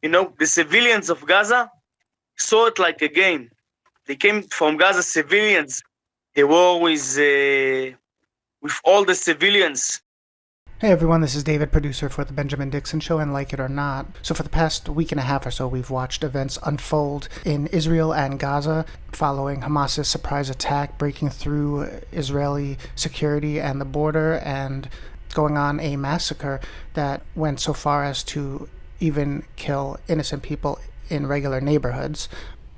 The civilians of Gaza saw it like a game. They came from Gaza, civilians. They were always with all the civilians. Hey everyone, this is David, producer for the Benjamin Dixon Show, and like it or not. So for the past week and a half or so, we've watched events unfold in Israel and Gaza following Hamas's surprise attack, breaking through Israeli security and the border and going on a massacre that went so far as to even kill innocent people in regular neighborhoods.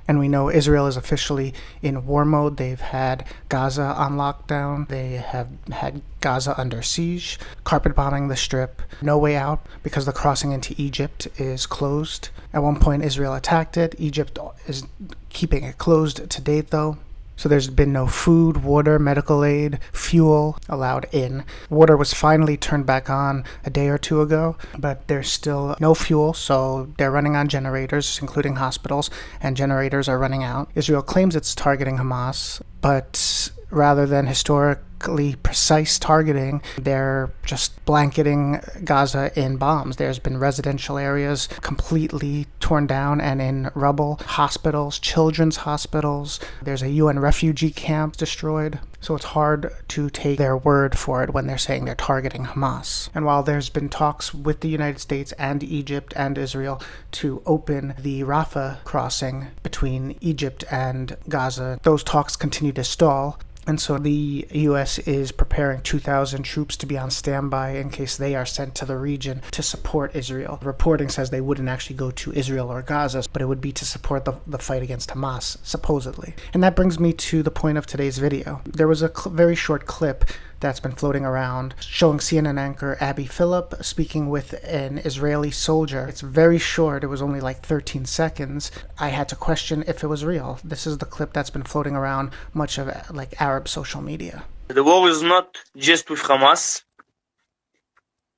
And we know Israel is officially in war mode. They've had Gaza on lockdown. They have had Gaza under siege, carpet bombing the strip, no way out because the crossing into Egypt is closed. At one point, Israel attacked it. Egypt is keeping it closed to date, though. So there's been no food, water, medical aid, fuel allowed in. Water was finally turned back on a day or two ago, but there's still no fuel, so they're running on generators, including hospitals, and generators are running out. Israel claims it's targeting Hamas, but rather than historically precise targeting, they're just blanketing Gaza in bombs. There's been residential areas completely torn down and in rubble, hospitals, children's hospitals. There's a UN refugee camp destroyed. So it's hard to take their word for it when they're saying they're targeting Hamas. And while there's been talks with the United States and Egypt and Israel to open the Rafah crossing between Egypt and Gaza, those talks continue to stall. And so the U.S. is preparing 2,000 troops to be on standby in case they are sent to the region to support Israel. Reporting says they wouldn't actually go to Israel or Gaza, but it would be to support the fight against Hamas, supposedly. And that brings me to the point of today's video. There was a very short clip that's been floating around showing CNN anchor Abby Phillip speaking with an Israeli soldier. It's very short. It was only like 13 seconds. I had to question if it was real. This is the clip that's been floating around much of like Arab social media. The war is not just with Hamas.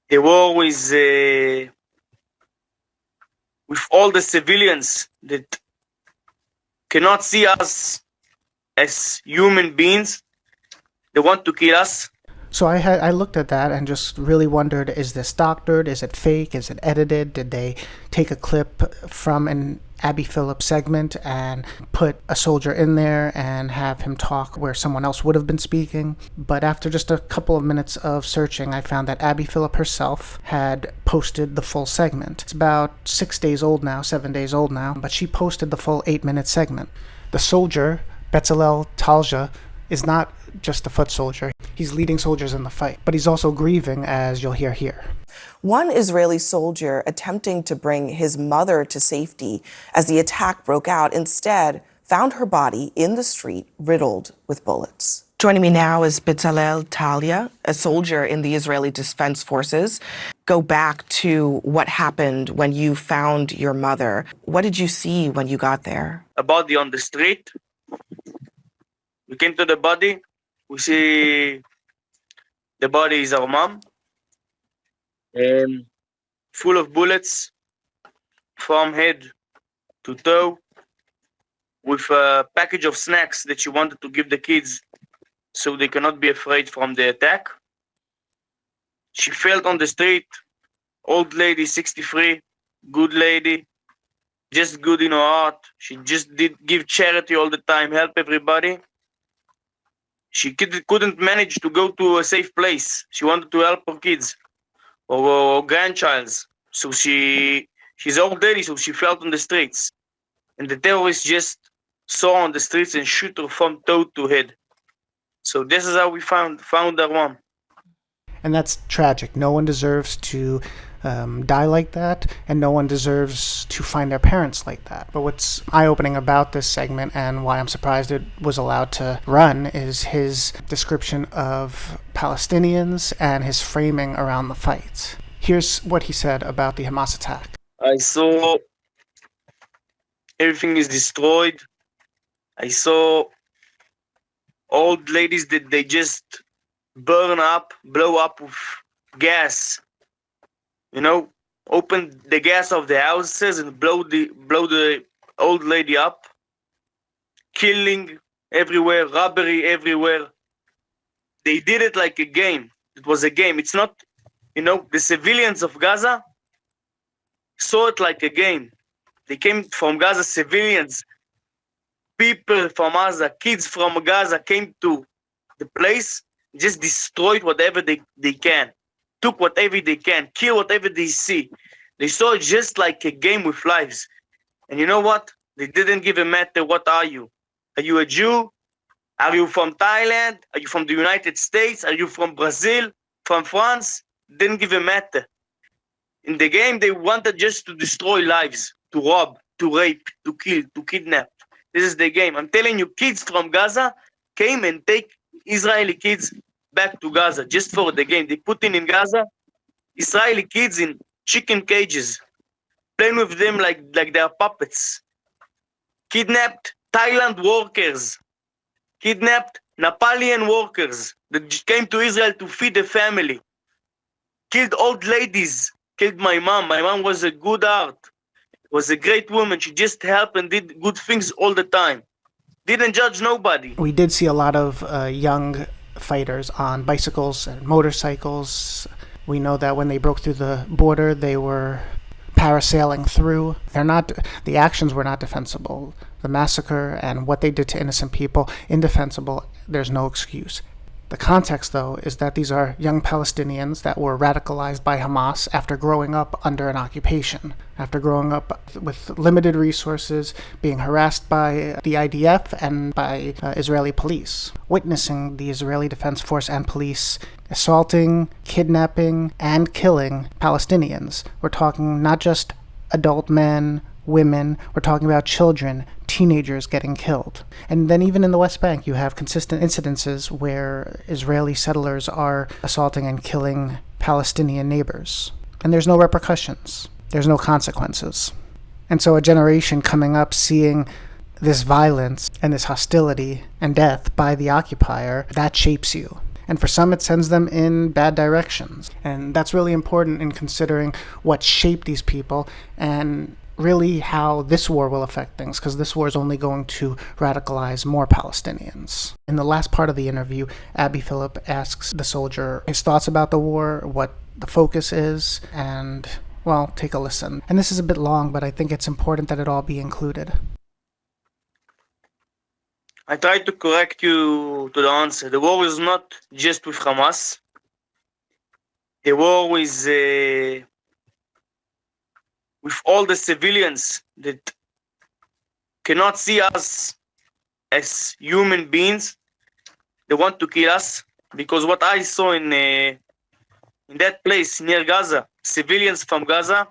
The war is with all the civilians that cannot see us as human beings. They want to kill us. So I looked at that and just really wondered, is this doctored? Is it fake? Is it edited? Did they take a clip from an Abby Phillip segment and put a soldier in there and have him talk where someone else would have been speaking? But after just a couple of minutes of searching, I found that Abby Phillip herself had posted the full segment. It's about 7 days old now, but she posted the full 8-minute segment. The soldier, Bezalel Talja, is not just a foot soldier. He's leading soldiers in the fight, but he's also grieving, as you'll hear here. One Israeli soldier attempting to bring his mother to safety as the attack broke out instead found her body in the street riddled with bullets. Joining me now is Bezalel Talja, a soldier in the Israeli Defense Forces. Go back to what happened when you found your mother. What did you see when you got there? A body on the street. We came to the body. We see the body is our mom. Full of bullets from head to toe, with a package of snacks that she wanted to give the kids so they cannot be afraid from the attack. She fell on the street. Old lady, 63, good lady, just good in her heart. She just did give charity all the time, help everybody. She couldn't manage to go to a safe place. She wanted to help her kids or grandchilds. So she's old lady, so she fell on the streets. And the terrorists just saw on the streets and shoot her from toe to head. So this is how we found our mom. And that's tragic. No one deserves to die like that, and no one deserves to find their parents like that. But what's eye-opening about this segment, and why I'm surprised it was allowed to run, is his description of Palestinians and his framing around the fight. Here's what he said about the Hamas attack. I saw everything is destroyed. I saw old ladies that they just blow up with gas. Open the gas of the houses and blow the old lady up. Killing everywhere, robbery everywhere. They did it like a game. It was a game. It's not, the civilians of Gaza saw it like a game. They came from Gaza, civilians, people from Gaza, kids from Gaza came to the place, just destroyed whatever they can, took whatever they can, kill whatever they see. They saw it just like a game with lives. And you know what? They didn't give a matter what are you. Are you a Jew? Are you from Thailand? Are you from the United States? Are you from Brazil? From France? Didn't give a matter. In the game, they wanted just to destroy lives, to rob, to rape, to kill, to kidnap. This is the game. I'm telling you, kids from Gaza came and take Israeli kids back to Gaza just for the game. They put in Gaza Israeli kids in chicken cages, playing with them like they're puppets. Kidnapped Thailand workers, kidnapped Nepalian workers that came to Israel to feed the family, killed old ladies, killed my mom. My mom was a good heart, was a great woman. She just helped and did good things all the time. Didn't judge nobody. We did see a lot of young fighters on bicycles and motorcycles. We know that when they broke through the border, they were parasailing through. The actions were not defensible. The massacre and what they did to innocent people, indefensible. There's no excuse. The context, though, is that these are young Palestinians that were radicalized by Hamas after growing up under an occupation, after growing up with limited resources, being harassed by the IDF and by Israeli police, witnessing the Israeli Defense Force and police assaulting, kidnapping, and killing Palestinians. We're talking not just adult men, women, we're talking about children, teenagers getting killed. And then even in the West Bank, you have consistent incidences where Israeli settlers are assaulting and killing Palestinian neighbors. And there's no repercussions. There's no consequences. And so a generation coming up seeing this violence and this hostility and death by the occupier, that shapes you. And for some, it sends them in bad directions. And that's really important in considering what shaped these people and really how this war will affect things, because this war is only going to radicalize more Palestinians. In the last part of the interview, Abby Phillip asks the soldier his thoughts about the war, what the focus is, and, well, take a listen. And this is a bit long, but I think it's important that it all be included. I try to correct you to the answer. The war is not just with Hamas. The war is with all the civilians that cannot see us as human beings. They want to kill us, because what I saw in that place near Gaza, civilians from Gaza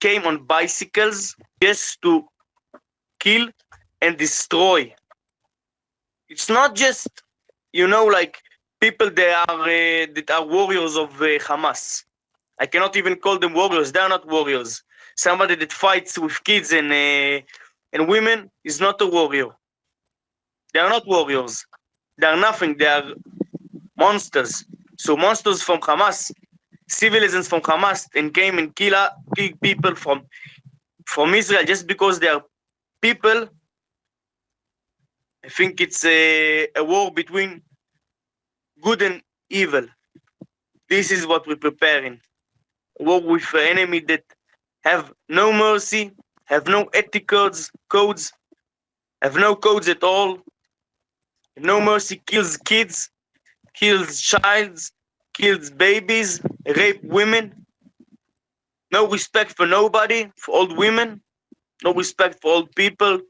came on bicycles just to kill and destroy. It's not just, like people that are warriors of Hamas. I cannot even call them warriors. They are not warriors. Somebody that fights with kids and women is not a warrior. They are not warriors. They are nothing. They are monsters. So monsters from Hamas, civilians from Hamas, and came and killed people from Israel just because they are people. I think it's a war between good and evil. This is what we're preparing. War with an enemy that have no mercy, have no codes, have no codes at all. No mercy, kills kids, kills childs, kills babies, rape women. No respect for nobody, for old women. No respect for old people.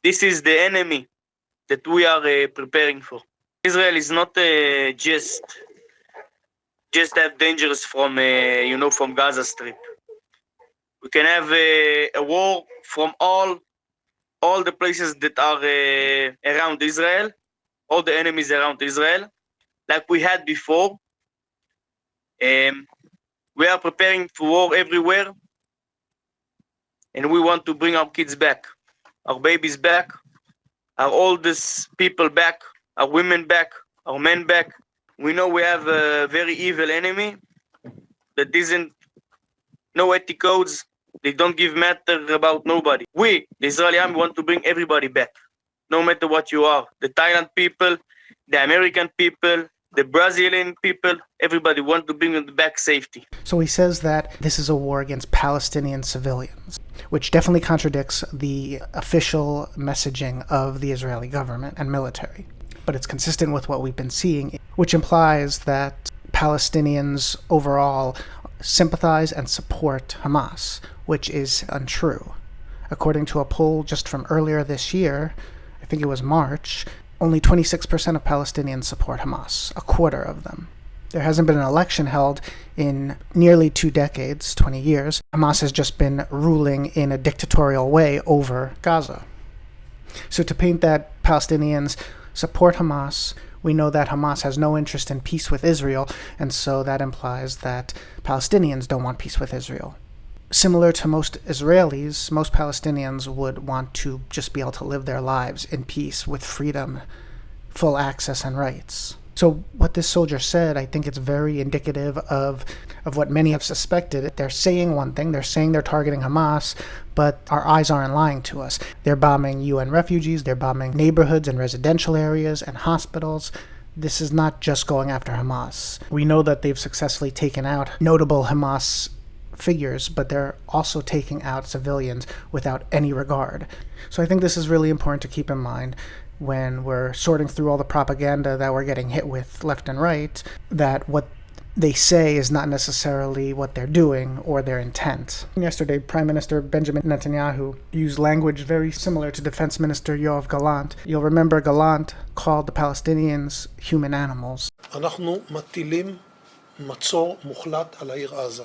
This is the enemy that we are preparing for. Israel is not just have dangers from from Gaza Strip. We can have a war from all the places that are around Israel, all the enemies around Israel, like we had before. We are preparing for war everywhere, and we want to bring our kids back, our babies back, our oldest people back, our women back, our men back. We know we have a very evil enemy that doesn't know ethic codes. They don't give matter about nobody. We, the Israeli army, want to bring everybody back, no matter what you are. The Thailand people, the American people, the Brazilian people, everybody want to bring them back safety. So he says that this is a war against Palestinian civilians, which definitely contradicts the official messaging of the Israeli government and military. But it's consistent with what we've been seeing, which implies that Palestinians overall sympathize and support Hamas, which is untrue. According to a poll just from earlier this year, I think it was March, only 26% of Palestinians support Hamas, a quarter of them. There hasn't been an election held in nearly 2 decades, 20 years. Hamas has just been ruling in a dictatorial way over Gaza. So to paint that Palestinians support Hamas, we know that Hamas has no interest in peace with Israel, and so that implies that Palestinians don't want peace with Israel. Similar to most Israelis, most Palestinians would want to just be able to live their lives in peace with freedom, full access and rights. So what this soldier said, I think it's very indicative of what many have suspected. They're saying one thing, they're saying they're targeting Hamas, but our eyes aren't lying to us. They're bombing UN refugees, they're bombing neighborhoods and residential areas and hospitals. This is not just going after Hamas. We know that they've successfully taken out notable Hamas figures, but they're also taking out civilians without any regard. So I think this is really important to keep in mind when we're sorting through all the propaganda that we're getting hit with left and right, that what they say is not necessarily what they're doing or their intent. Yesterday, Prime Minister Benjamin Netanyahu used language very similar to Defense Minister Yoav Gallant. You'll remember Gallant called the Palestinians human animals. אנחנו מטילים מצור מוחלט על העיר עזה.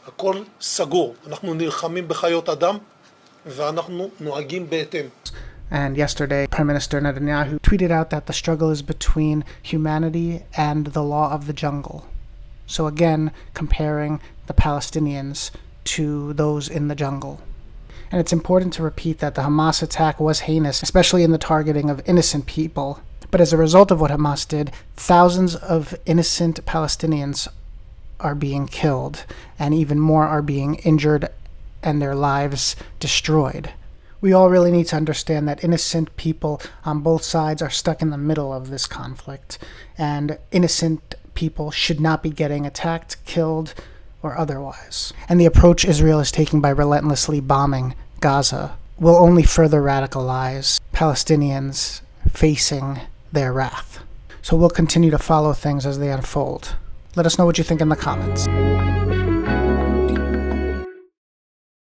הכל סגור. אנחנו נלחמים בחיות אדם ואנחנו נוהגים בהתאם. And yesterday, Prime Minister Netanyahu tweeted out that the struggle is between humanity and the law of the jungle. So again, comparing the Palestinians to those in the jungle. And it's important to repeat that the Hamas attack was heinous, especially in the targeting of innocent people. But as a result of what Hamas did, thousands of innocent Palestinians are being killed, and even more are being injured and their lives destroyed. We all really need to understand that innocent people on both sides are stuck in the middle of this conflict, and innocent people should not be getting attacked, killed, or otherwise. And the approach Israel is taking by relentlessly bombing Gaza will only further radicalize Palestinians facing their wrath. So we'll continue to follow things as they unfold. Let us know what you think in the comments.